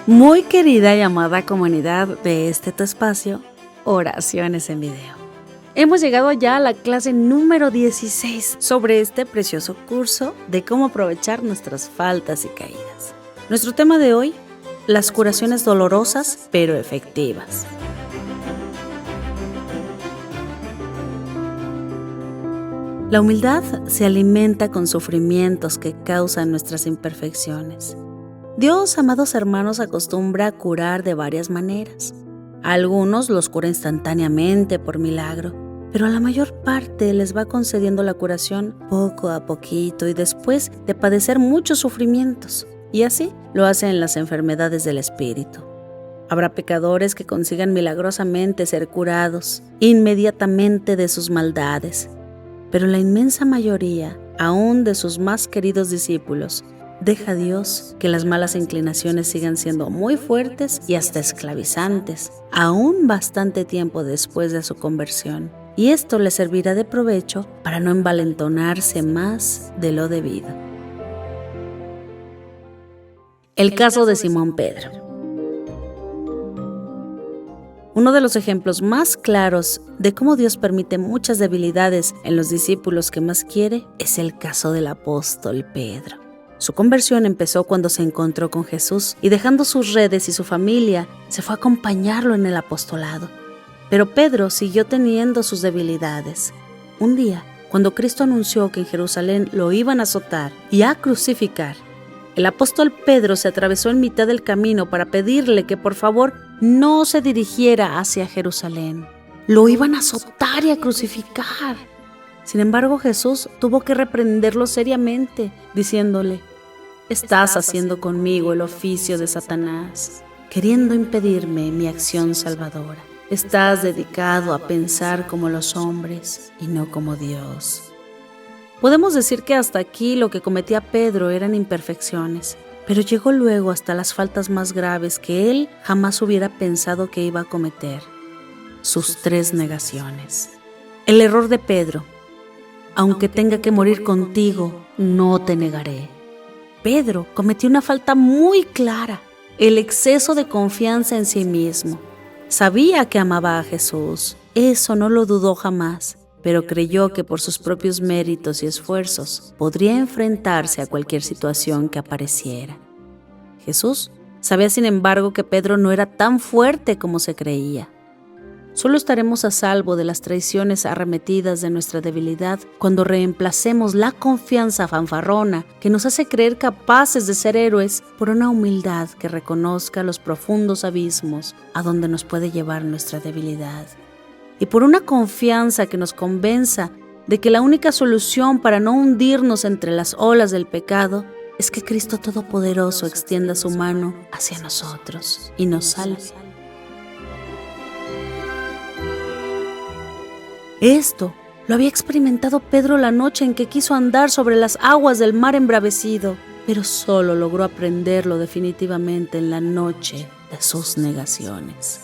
Muy querida y amada comunidad de este tu espacio, Oraciones en Video. Hemos llegado ya a la clase número 16 sobre este precioso curso de cómo aprovechar nuestras faltas y caídas. Nuestro tema de hoy, las curaciones dolorosas pero efectivas. La humildad se alimenta con sufrimientos que causan nuestras imperfecciones. Dios, amados hermanos, acostumbra a curar de varias maneras. A algunos los cura instantáneamente por milagro, pero a la mayor parte les va concediendo la curación poco a poquito y después de padecer muchos sufrimientos. Y así lo hace en las enfermedades del espíritu. Habrá pecadores que consigan milagrosamente ser curados inmediatamente de sus maldades, pero la inmensa mayoría, aún de sus más queridos discípulos, deja a Dios que las malas inclinaciones sigan siendo muy fuertes y hasta esclavizantes, aún bastante tiempo después de su conversión. Y esto le servirá de provecho para no envalentonarse más de lo debido. El caso de Simón Pedro. Uno de los ejemplos más claros de cómo Dios permite muchas debilidades en los discípulos que más quiere es el caso del apóstol Pedro. Su conversión empezó cuando se encontró con Jesús y dejando sus redes y su familia, se fue a acompañarlo en el apostolado. Pero Pedro siguió teniendo sus debilidades. Un día, cuando Cristo anunció que en Jerusalén lo iban a azotar y a crucificar, el apóstol Pedro se atravesó en mitad del camino para pedirle que por favor no se dirigiera hacia Jerusalén. Lo iban a azotar y a crucificar. Sin embargo, Jesús tuvo que reprenderlo seriamente, diciéndole: «Estás haciendo conmigo el oficio de Satanás, queriendo impedirme mi acción salvadora. Estás dedicado a pensar como los hombres y no como Dios». Podemos decir que hasta aquí lo que cometía Pedro eran imperfecciones, pero llegó luego hasta las faltas más graves que él jamás hubiera pensado que iba a cometer: sus 3 negaciones. El error de Pedro: «Aunque tenga que morir contigo, no te negaré». Pedro cometió una falta muy clara: el exceso de confianza en sí mismo. Sabía que amaba a Jesús, eso no lo dudó jamás, pero creyó que por sus propios méritos y esfuerzos podría enfrentarse a cualquier situación que apareciera. Jesús sabía, sin embargo, que Pedro no era tan fuerte como se creía. Solo estaremos a salvo de las traiciones arremetidas de nuestra debilidad cuando reemplacemos la confianza fanfarrona que nos hace creer capaces de ser héroes por una humildad que reconozca los profundos abismos a donde nos puede llevar nuestra debilidad, y por una confianza que nos convenza de que la única solución para no hundirnos entre las olas del pecado es que Cristo Todopoderoso extienda su mano hacia nosotros y nos salve. Esto lo había experimentado Pedro la noche en que quiso andar sobre las aguas del mar embravecido, pero solo logró aprenderlo definitivamente en la noche de sus negaciones.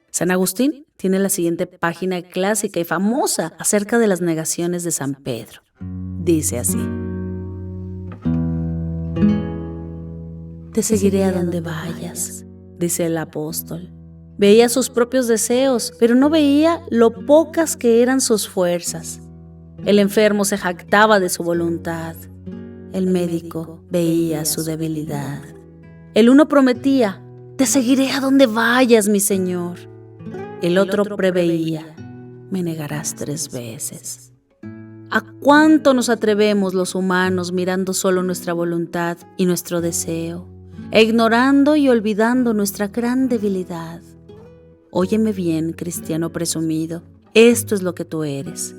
San Agustín tiene la siguiente página clásica y famosa acerca de las negaciones de San Pedro. Dice así: «Te seguiré a donde vayas», dice el apóstol. Veía sus propios deseos, pero no veía lo pocas que eran sus fuerzas. El enfermo se jactaba de su voluntad. El médico veía su debilidad. El uno prometía: «Te seguiré a donde vayas, mi Señor». El otro preveía: «Me negarás 3 veces». ¿A cuánto nos atrevemos los humanos mirando solo nuestra voluntad y nuestro deseo, e ignorando y olvidando nuestra gran debilidad? Óyeme bien, cristiano presumido, esto es lo que tú eres.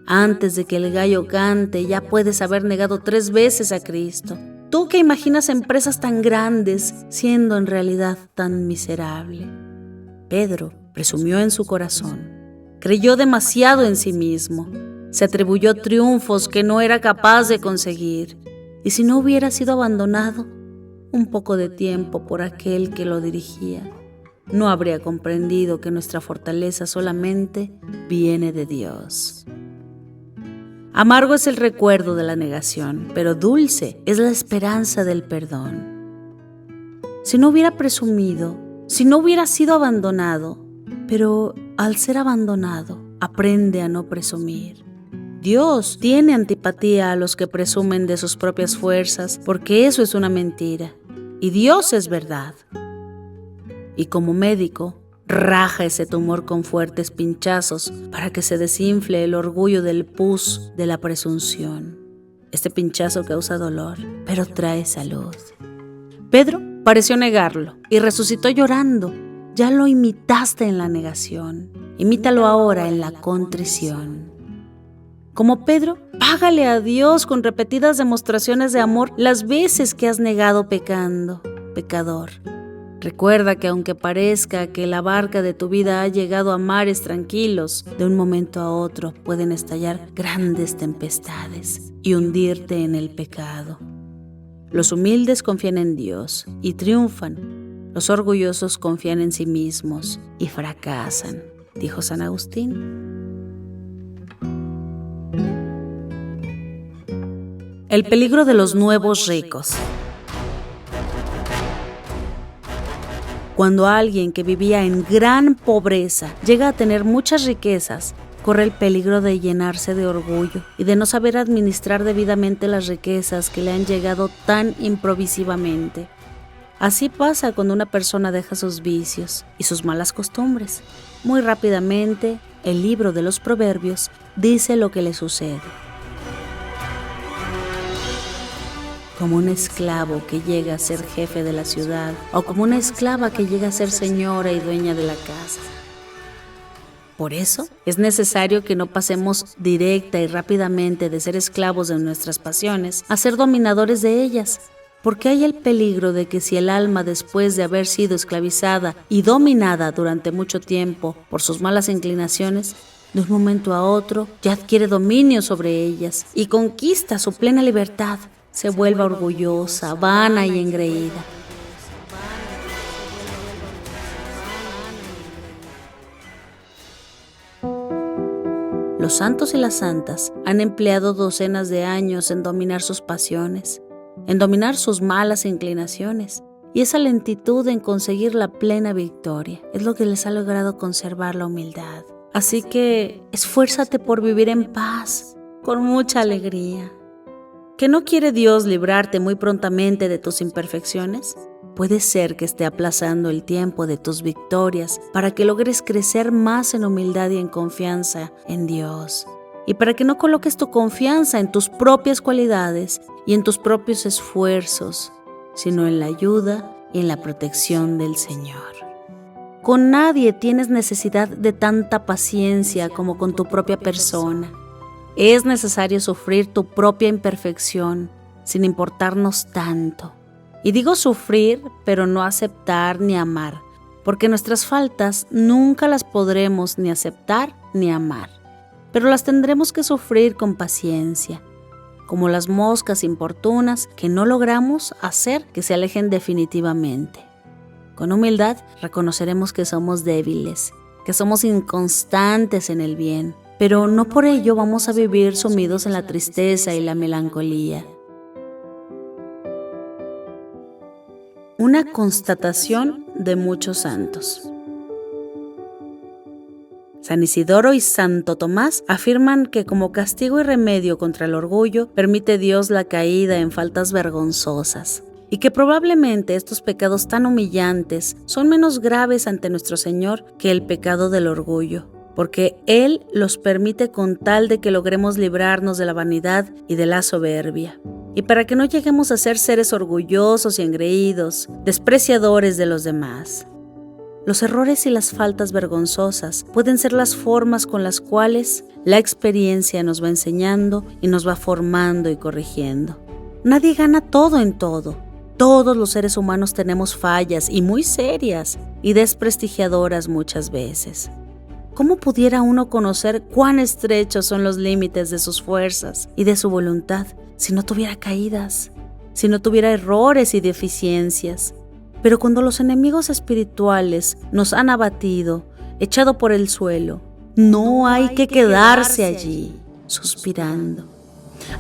Antes de que el gallo cante, ya puedes haber negado 3 veces a Cristo. Tú que imaginas empresas tan grandes, siendo en realidad tan miserable. Pedro presumió en su corazón, creyó demasiado en sí mismo, se atribuyó triunfos que no era capaz de conseguir, y si no hubiera sido abandonado un poco de tiempo por aquel que lo dirigía, no habría comprendido que nuestra fortaleza solamente viene de Dios. Amargo es el recuerdo de la negación, pero dulce es la esperanza del perdón. Si no hubiera presumido, si no hubiera sido abandonado, pero al ser abandonado, aprende a no presumir. Dios tiene antipatía a los que presumen de sus propias fuerzas, porque eso es una mentira, y Dios es verdad. Y como médico, raja ese tumor con fuertes pinchazos para que se desinfle el orgullo del pus de la presunción. Este pinchazo causa dolor, pero trae salud. Pedro pareció negarlo y resucitó llorando. Ya lo imitaste en la negación. Imítalo ahora en la contrición. Como Pedro, págale a Dios con repetidas demostraciones de amor las veces que has negado pecando, pecador. Recuerda que aunque parezca que la barca de tu vida ha llegado a mares tranquilos, de un momento a otro pueden estallar grandes tempestades y hundirte en el pecado. Los humildes confían en Dios y triunfan. Los orgullosos confían en sí mismos y fracasan, dijo San Agustín. El peligro de los nuevos ricos. Cuando alguien que vivía en gran pobreza llega a tener muchas riquezas, corre el peligro de llenarse de orgullo y de no saber administrar debidamente las riquezas que le han llegado tan improvisivamente. Así pasa cuando una persona deja sus vicios y sus malas costumbres. Muy rápidamente, el libro de los Proverbios dice lo que le sucede. Como un esclavo que llega a ser jefe de la ciudad, o como una esclava que llega a ser señora y dueña de la casa. Por eso, es necesario que no pasemos directa y rápidamente de ser esclavos de nuestras pasiones a ser dominadores de ellas, porque hay el peligro de que si el alma, después de haber sido esclavizada y dominada durante mucho tiempo por sus malas inclinaciones, de un momento a otro ya adquiere dominio sobre ellas y conquista su plena libertad, se vuelva orgullosa, vana y engreída. Los santos y las santas han empleado docenas de años en dominar sus pasiones, en dominar sus malas inclinaciones, y esa lentitud en conseguir la plena victoria es lo que les ha logrado conservar la humildad. Así que esfuérzate por vivir en paz, con mucha alegría. ¿Que no quiere Dios librarte muy prontamente de tus imperfecciones? Puede ser que esté aplazando el tiempo de tus victorias para que logres crecer más en humildad y en confianza en Dios. Y para que no coloques tu confianza en tus propias cualidades y en tus propios esfuerzos, sino en la ayuda y en la protección del Señor. Con nadie tienes necesidad de tanta paciencia como con tu propia persona. Es necesario sufrir tu propia imperfección, sin importarnos tanto. Y digo sufrir, pero no aceptar ni amar, porque nuestras faltas nunca las podremos ni aceptar ni amar, pero las tendremos que sufrir con paciencia, como las moscas importunas que no logramos hacer que se alejen definitivamente. Con humildad reconoceremos que somos débiles, que somos inconstantes en el bien, pero no por ello vamos a vivir sumidos en la tristeza y la melancolía. Una constatación de muchos santos. San Isidoro y Santo Tomás afirman que como castigo y remedio contra el orgullo, permite Dios la caída en faltas vergonzosas, y que probablemente estos pecados tan humillantes son menos graves ante nuestro Señor que el pecado del orgullo, porque Él los permite con tal de que logremos librarnos de la vanidad y de la soberbia, y para que no lleguemos a ser seres orgullosos y engreídos, despreciadores de los demás. Los errores y las faltas vergonzosas pueden ser las formas con las cuales la experiencia nos va enseñando y nos va formando y corrigiendo. Nadie gana todo en todo. Todos los seres humanos tenemos fallas y muy serias y desprestigiadoras muchas veces. ¿Cómo pudiera uno conocer cuán estrechos son los límites de sus fuerzas y de su voluntad si no tuviera caídas, si no tuviera errores y deficiencias? Pero cuando los enemigos espirituales nos han abatido, echado por el suelo, no hay que quedarse allí. suspirando.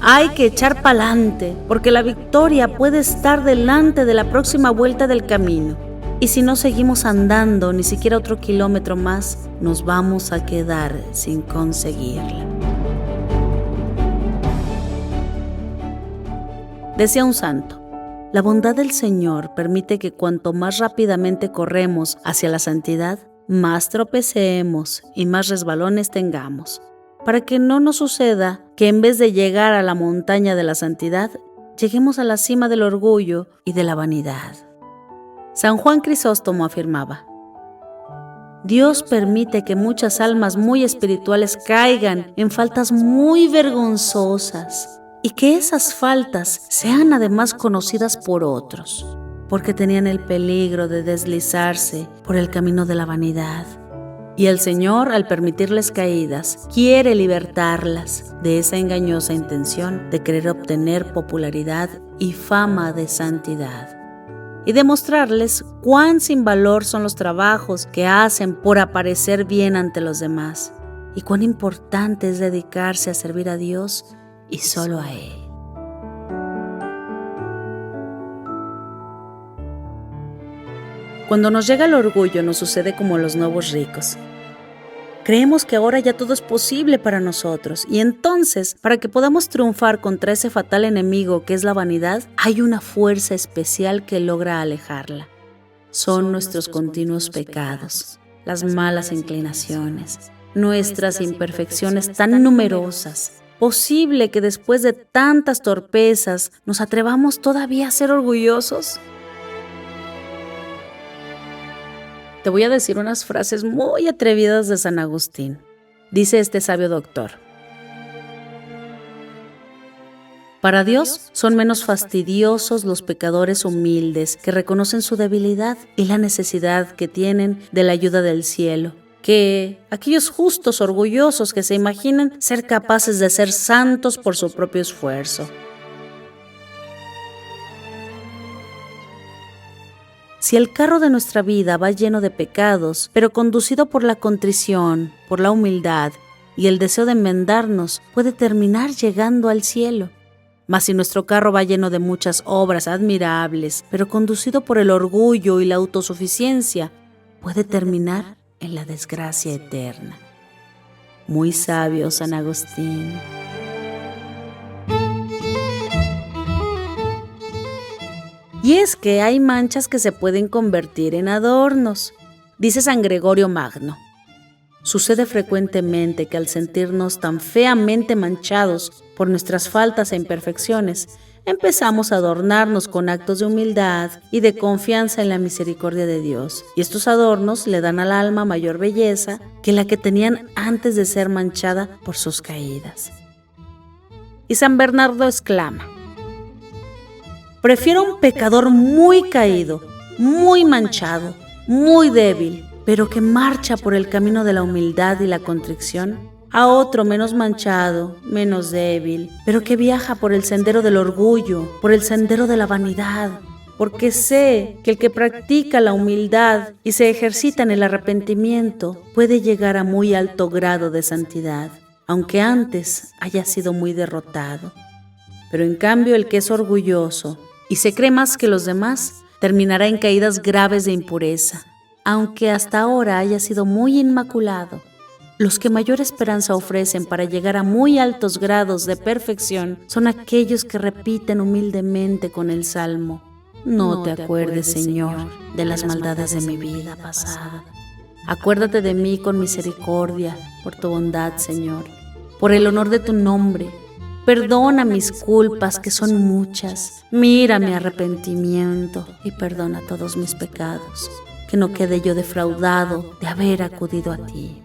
Hay que echar pa'lante, porque la victoria puede estar delante de la próxima vuelta del camino. Y si no seguimos andando ni siquiera otro kilómetro más, nos vamos a quedar sin conseguirla. Decía un santo: la bondad del Señor permite que cuanto más rápidamente corremos hacia la santidad, más tropecemos y más resbalones tengamos, para que no nos suceda que en vez de llegar a la montaña de la santidad, lleguemos a la cima del orgullo y de la vanidad. San Juan Crisóstomo afirmaba: Dios permite que muchas almas muy espirituales caigan en faltas muy vergonzosas, y que esas faltas sean además conocidas por otros, porque tenían el peligro de deslizarse por el camino de la vanidad. Y el Señor, al permitirles caídas, quiere libertarlas de esa engañosa intención de querer obtener popularidad y fama de santidad, y demostrarles cuán sin valor son los trabajos que hacen por aparecer bien ante los demás, y cuán importante es dedicarse a servir a Dios y solo a Él. Cuando nos llega el orgullo, nos sucede como los nuevos ricos. Creemos que ahora ya todo es posible para nosotros, y entonces, para que podamos triunfar contra ese fatal enemigo que es la vanidad, hay una fuerza especial que logra alejarla. Son nuestros continuos pecados, las malas inclinaciones, nuestras imperfecciones tan numerosas. ¿Posible que después de tantas torpezas nos atrevamos todavía a ser orgullosos? Te voy a decir unas frases muy atrevidas de San Agustín. Dice este sabio doctor: para Dios son menos fastidiosos los pecadores humildes que reconocen su debilidad y la necesidad que tienen de la ayuda del cielo, que aquellos justos orgullosos que se imaginan ser capaces de ser santos por su propio esfuerzo. Si el carro de nuestra vida va lleno de pecados, pero conducido por la contrición, por la humildad y el deseo de enmendarnos, puede terminar llegando al cielo. Mas si nuestro carro va lleno de muchas obras admirables, pero conducido por el orgullo y la autosuficiencia, puede terminar en la desgracia eterna. Muy sabio San Agustín. Y es que hay manchas que se pueden convertir en adornos. Dice San Gregorio Magno: sucede frecuentemente que al sentirnos tan feamente manchados por nuestras faltas e imperfecciones, empezamos a adornarnos con actos de humildad y de confianza en la misericordia de Dios. Y estos adornos le dan al alma mayor belleza que la que tenían antes de ser manchada por sus caídas. Y San Bernardo exclama: prefiero un pecador muy caído, muy manchado, muy débil, pero que marcha por el camino de la humildad y la contrición, a otro menos manchado, menos débil, pero que viaja por el sendero del orgullo, por el sendero de la vanidad, porque sé que el que practica la humildad y se ejercita en el arrepentimiento puede llegar a muy alto grado de santidad, aunque antes haya sido muy derrotado. Pero en cambio el que es orgulloso y se cree más que los demás, terminará en caídas graves de impureza, aunque hasta ahora haya sido muy inmaculado. Los que mayor esperanza ofrecen para llegar a muy altos grados de perfección son aquellos que repiten humildemente con el Salmo: no te acuerdes, Señor, de las maldades de mi vida pasada. Acuérdate de mí con misericordia, por tu bondad, Señor, por el honor de tu nombre. Perdona mis culpas, que son muchas. Mira mi arrepentimiento y perdona todos mis pecados, que no quede yo defraudado de haber acudido a ti.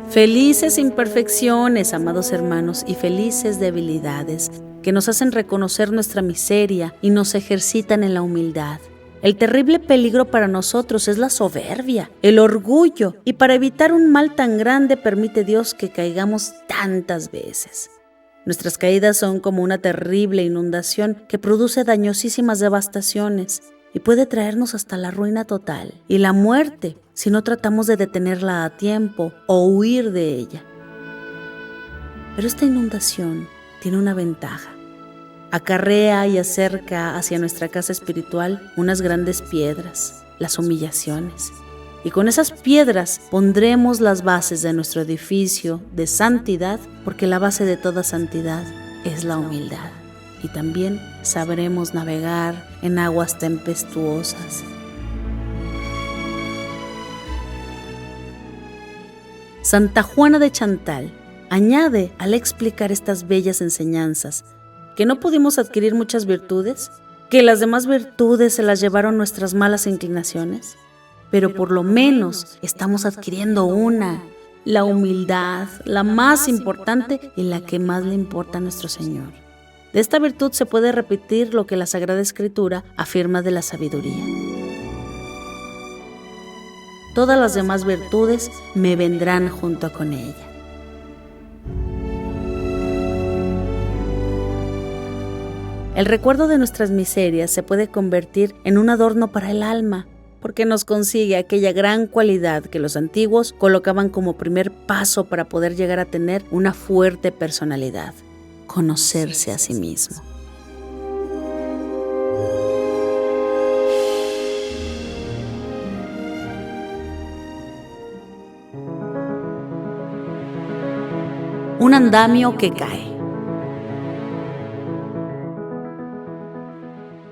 Felices imperfecciones, amados hermanos, y felices debilidades, que nos hacen reconocer nuestra miseria y nos ejercitan en la humildad. El terrible peligro para nosotros es la soberbia, el orgullo, y para evitar un mal tan grande permite Dios que caigamos tantas veces. Nuestras caídas son como una terrible inundación que produce dañosísimas devastaciones y puede traernos hasta la ruina total y la muerte si no tratamos de detenerla a tiempo o huir de ella. Pero esta inundación tiene una ventaja. Acarrea y acerca hacia nuestra casa espiritual unas grandes piedras, las humillaciones. Y con esas piedras pondremos las bases de nuestro edificio de santidad, porque la base de toda santidad es la humildad. Y también sabremos navegar en aguas tempestuosas. Santa Juana de Chantal añade al explicar estas bellas enseñanzas que no pudimos adquirir muchas virtudes, que las demás virtudes se las llevaron nuestras malas inclinaciones, pero por lo menos estamos adquiriendo una, la humildad, la más importante y la que más le importa a nuestro Señor. De esta virtud se puede repetir lo que la Sagrada Escritura afirma de la sabiduría. Todas las demás virtudes me vendrán junto con ella. El recuerdo de nuestras miserias se puede convertir en un adorno para el alma, porque nos consigue aquella gran cualidad que los antiguos colocaban como primer paso para poder llegar a tener una fuerte personalidad: conocerse a sí mismo. Un andamio que cae.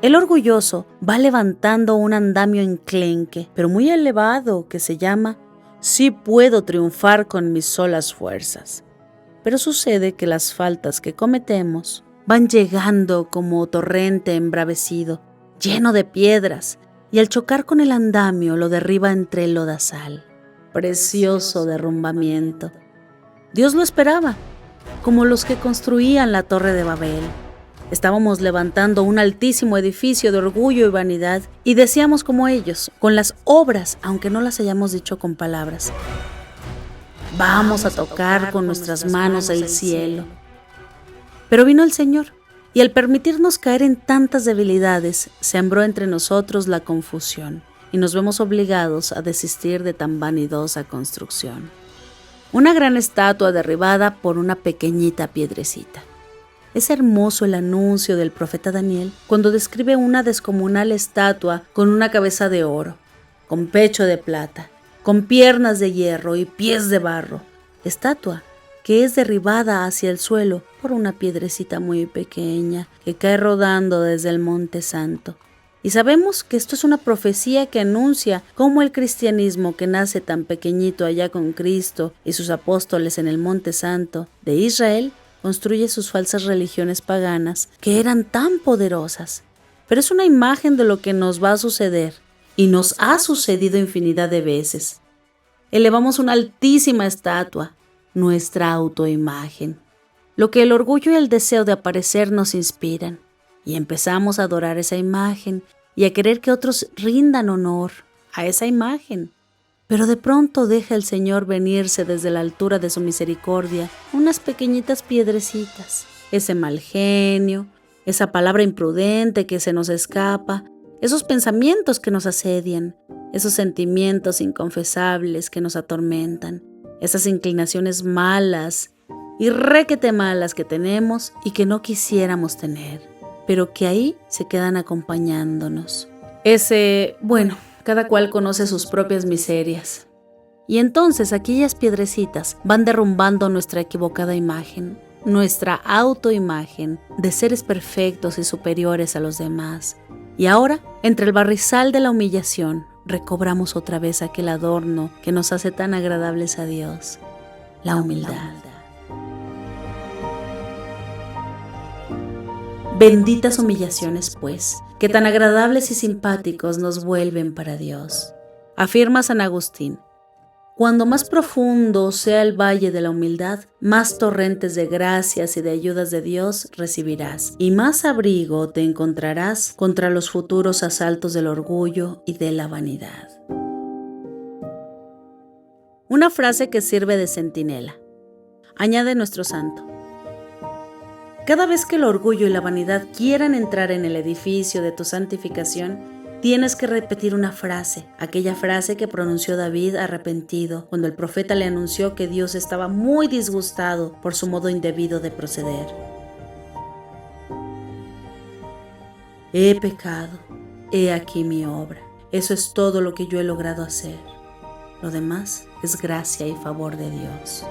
El orgulloso va levantando un andamio enclenque, pero muy elevado, que se llama «Sí puedo triunfar con mis solas fuerzas». Pero sucede que las faltas que cometemos van llegando como torrente embravecido, lleno de piedras, y al chocar con el andamio lo derriba entre el lodazal. Precioso derrumbamiento. Dios lo esperaba, como los que construían la Torre de Babel. Estábamos levantando un altísimo edificio de orgullo y vanidad y decíamos como ellos, con las obras, aunque no las hayamos dicho con palabras: vamos a tocar con nuestras manos el cielo. Pero vino el Señor y al permitirnos caer en tantas debilidades, sembró entre nosotros la confusión y nos vemos obligados a desistir de tan vanidosa construcción. Una gran estatua derribada por una pequeñita piedrecita. Es hermoso el anuncio del profeta Daniel cuando describe una descomunal estatua con una cabeza de oro, con pecho de plata, con piernas de hierro y pies de barro. Estatua que es derribada hacia el suelo por una piedrecita muy pequeña que cae rodando desde el Monte Santo. Y sabemos que esto es una profecía que anuncia cómo el cristianismo, que nace tan pequeñito allá con Cristo y sus apóstoles en el Monte Santo de Israel, construye sus falsas religiones paganas que eran tan poderosas. Pero es una imagen de lo que nos va a suceder y nos ha sucedido infinidad de veces. Elevamos una altísima estatua, nuestra autoimagen, lo que el orgullo y el deseo de aparecer nos inspiran, y empezamos a adorar esa imagen y a querer que otros rindan honor a esa imagen. Pero de pronto deja el Señor venirse desde la altura de su misericordia unas pequeñitas piedrecitas, ese mal genio, esa palabra imprudente que se nos escapa, esos pensamientos que nos asedian, esos sentimientos inconfesables que nos atormentan, esas inclinaciones malas y requete malas que tenemos y que no quisiéramos tener, pero que ahí se quedan acompañándonos. Cada cual conoce sus propias miserias. Y entonces aquellas piedrecitas van derrumbando nuestra equivocada imagen, nuestra autoimagen de seres perfectos y superiores a los demás. Y ahora, entre el barrizal de la humillación, recobramos otra vez aquel adorno que nos hace tan agradables a Dios, la humildad. Benditas humillaciones, pues, que tan agradables y simpáticos nos vuelven para Dios. Afirma San Agustín: cuando más profundo sea el valle de la humildad, más torrentes de gracias y de ayudas de Dios recibirás, y más abrigo te encontrarás contra los futuros asaltos del orgullo y de la vanidad. Una frase que sirve de centinela. Añade nuestro santo: cada vez que el orgullo y la vanidad quieran entrar en el edificio de tu santificación, Tienes que repetir una frase, aquella frase que pronunció David arrepentido cuando el profeta le anunció que Dios estaba muy disgustado por su modo indebido de proceder. He pecado, he aquí mi obra. Eso es todo lo que yo he logrado hacer. Lo demás es gracia y favor de Dios.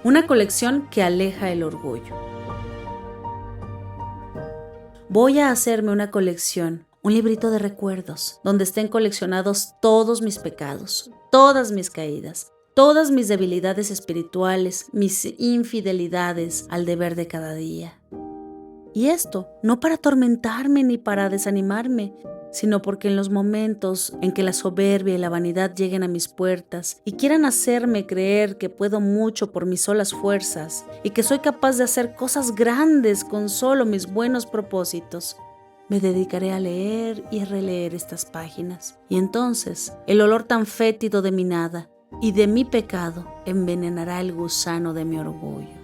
Una colección que aleja el orgullo. Voy a hacerme una colección, un librito de recuerdos, donde estén coleccionados todos mis pecados, todas mis caídas, todas mis debilidades espirituales, mis infidelidades al deber de cada día. Y esto no para atormentarme ni para desanimarme, sino porque en los momentos en que la soberbia y la vanidad lleguen a mis puertas y quieran hacerme creer que puedo mucho por mis solas fuerzas y que soy capaz de hacer cosas grandes con solo mis buenos propósitos, me dedicaré a leer y a releer estas páginas. Y entonces el olor tan fétido de mi nada y de mi pecado envenenará el gusano de mi orgullo.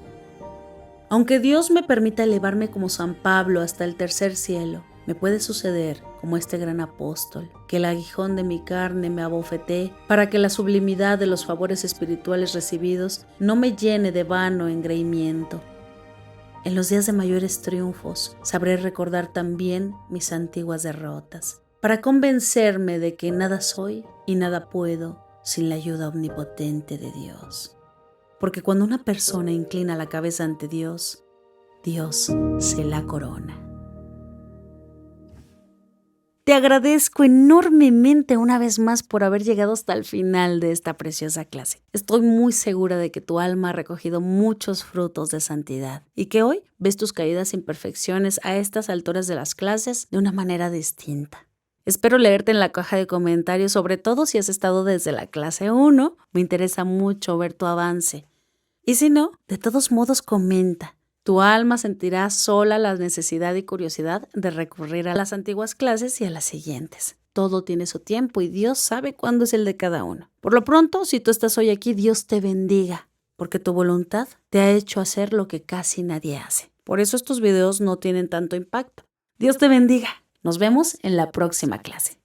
Aunque Dios me permita elevarme como San Pablo hasta el tercer cielo, me puede suceder, como este gran apóstol, que el aguijón de mi carne me abofetee para que la sublimidad de los favores espirituales recibidos no me llene de vano engreimiento. En los días de mayores triunfos sabré recordar también mis antiguas derrotas, para convencerme de que nada soy y nada puedo sin la ayuda omnipotente de Dios. Porque cuando una persona inclina la cabeza ante Dios, Dios se la corona. Te agradezco enormemente una vez más por haber llegado hasta el final de esta preciosa clase. Estoy muy segura de que tu alma ha recogido muchos frutos de santidad y que hoy ves tus caídas e imperfecciones a estas alturas de las clases de una manera distinta. Espero leerte en la caja de comentarios, sobre todo si has estado desde la clase 1. Me interesa mucho ver tu avance. Y si no, de todos modos comenta. Tu alma sentirá sola la necesidad y curiosidad de recurrir a las antiguas clases y a las siguientes. Todo tiene su tiempo y Dios sabe cuándo es el de cada uno. Por lo pronto, si tú estás hoy aquí, Dios te bendiga, porque tu voluntad te ha hecho hacer lo que casi nadie hace. Por eso estos videos no tienen tanto impacto. Dios te bendiga. Nos vemos en la próxima clase.